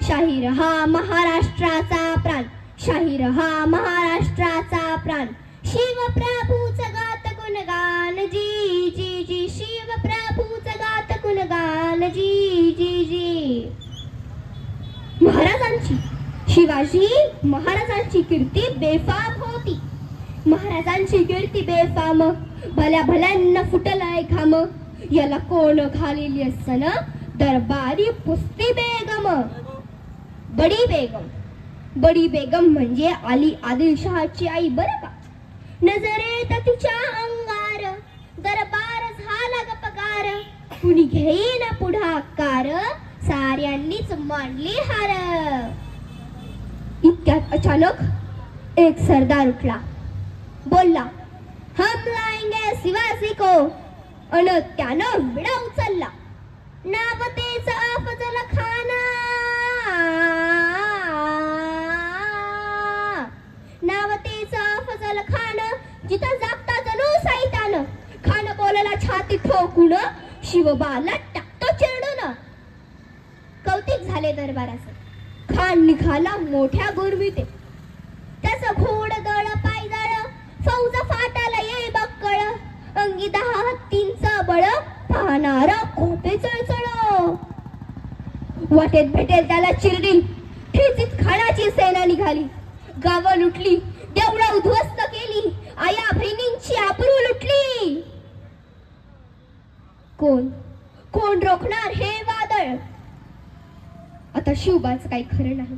शाहीर हा महाराष्ट्राचा प्राण, शाहीर हा महाराष्ट्राचा प्राण. शिवप्रभूच गात गुणगान जी जी जी, शिवप्रभूच गात गुणगान जी जी जी. महाराजांची, शिवाजी महाराजांची कीर्ती बेफाम होती. महाराजांची कीर्ती बेफाम, भल्या भल्यांना फुटलाय घाम. याला कोण घालेली असन दरबारी पुस्ती बेगम. बडी बेगम, बडी बेगम म्हणजे अली आदिलशहाची आई बरं का. नजरेत तिच्या अंगार दरबार झाला गपगार. कुणी घेईन पुढाकार, साऱ्यांनीच मांडली हार. इतक्यात अचानक एक सरदार उठला, बोलला हम लाएंगे शिवाजी को. अन त्यानं विडा उचलला. नाव तेच अफजल खान, नाव तेच अफजल खान. जिथं जागता जणू सैतान. खान बोलला छाती ठोकून, शिवबाला टाकतो चिरडून. कौतिक झाले दरबाराचं. खान निघाला मोठ्या गुरमीते. त्याचं घोड दळ पायदळ, फौज फाटाला ये बक्कळ. अंगी 10 हत्तींचं बळ, पाहणारा खोटे चळचळ. वाटेत भेटेल त्याला चिरडील, ठेचीत खानाची सेना निघाली. गावं लुटली, देवळं उद्ध्वस्त केली, आया बहिणींची आबरू लुटली. कोण कोण रोखणार हे वादळ. आता शिवबाचं काही खरं नाही.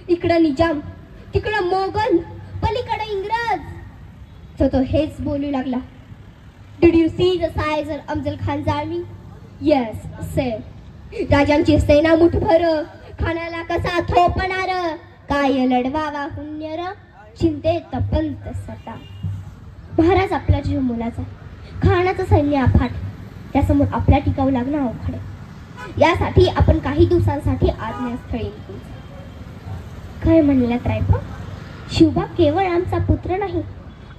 इकडं निजाम, तिकडं मोगल, पलीकडे इंग्रज. तो हेच बोलू लागला. Did you see the size of Afzal Khan's army? Yes, sir. राजांची सेना मुठभर, खानाला कसा थोपणार. काय लढवावा हुन्नर, चिंतेत पंत सता. महाराज आपला जीव मोलाचा, खानाचं सैन्य अफाट. त्यासमोर आपल्या टिकावं लागणं अवघड आहे. यासाठी आपण काही दिवसांसाठी आज्ञास्थळी निघू. काय म्हणलात रायबा? शिवबा केवळ आमचा पुत्र नाही,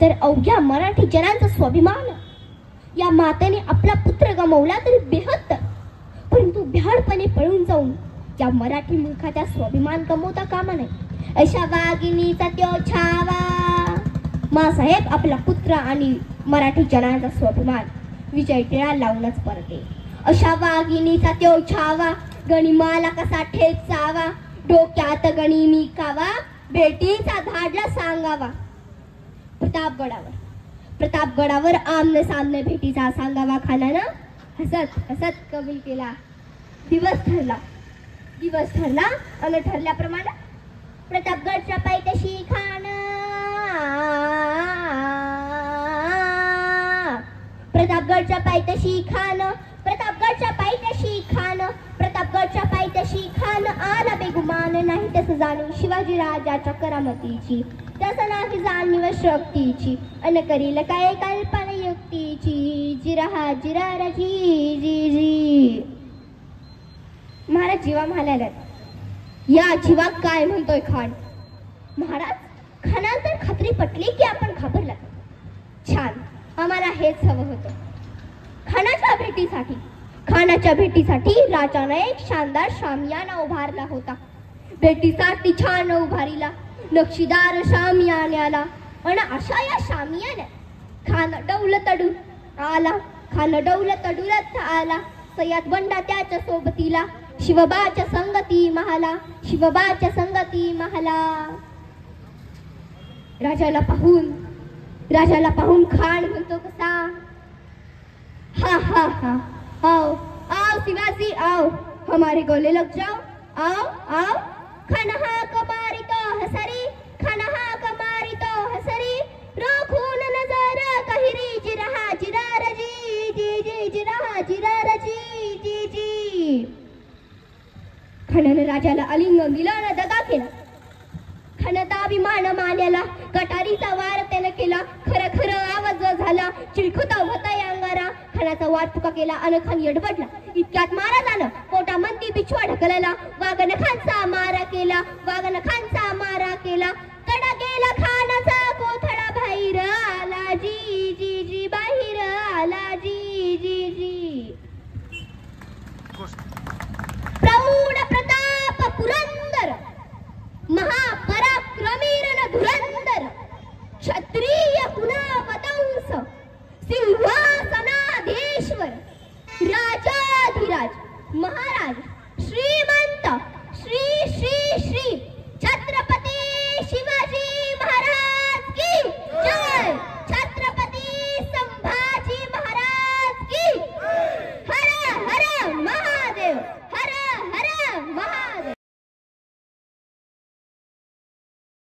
तर अवघ्या मराठी जनांचा स्वाभिमान. या मातेने आपला पुत्र गमावला तरी बेहत्तर, परंतु भ्याडपणे पळून जाऊन या मराठी मुलखाचा स्वाभिमान गमवता कामा नये. अशा वाघिणीचा त्यो छावा. मासाहेब आपला पुत्र आणि मराठी जनांचा स्वाभिमान विजय टिळा लावूनच परते. अशा वाघिणीचा त्यो छावा, गणिमाला कसा ठेचावा. डोक्यात गणिमी कावा, बेटीचा धाडला सांगावा. प्रतापगडावर आमने सामने भेटीचा सांगावा. खानानं हसत हसत कबूल केला. दिवस ठरला आणि ठरल्याप्रमाणे प्रतापगडच्या पायथ्याशी खान, प्रतापगडच्या पायथ्याशी खान, प्रतापगडच्या पायथ्याशी खान, प्रतापगडच्या पायथ्याशी खान. आला बेगुमान, नाही तसं जाणून शिवाजी राजाच्या करामतीची. तसं नाही जाणीव शक्तीची, अन करील काय कल्पना युक्तीची. जिरा जिरा जी जी जी. महाराज जीवा म्हणाल्यात. या जीवा काय म्हणतोय खान? महाराज, खानाला तर खात्री पटली की आपण घाबरला. छान, आम्हाला हेच हवं होतं. खानाच्या भेटीसाठी राजाने एक शानदार शामियाना उभारला होता. भेटीसाठी छान उभारीला नक्षीदार शामियान्याला. आणि अशा या शामियान्यात खान डौलत आला. सय्यद बंडा त्याच्या सोबतीला, शिवबाच्या संगती महाला. राजाला पाहून खान म्हणतो कसा, हा हा हा, आओ आओ शिवाजी आओ, हमारे गोले लग जाओ. आओ आओ. खान हाक मारी तो हसरी, खान हाक मारी तो हसरी. रोखून नजर कहिरी, जिरा जिरार जी जी जी, जिरा जिरार जी जी जी. खानानं राजाला आलिंगन दिलं आणि दगा केला. खानाचा अभिमान मानला, कटारीचा वार त्यानं केला. खरं खरं आवाज झाला, चिळखुता होता या अंगारा. खानाचा वाट चुका केला आणि खान यडबडला. इतक्यात महाराजानं पोटामंदी बिछवा ढकलला. वाघन खानचा मारा केला. कडा गेला खानाचा कोथळा बाहेर आला जी जी जी, बाहेर आला जी जी जी. प्रौढ प्रताप पुरंदर महान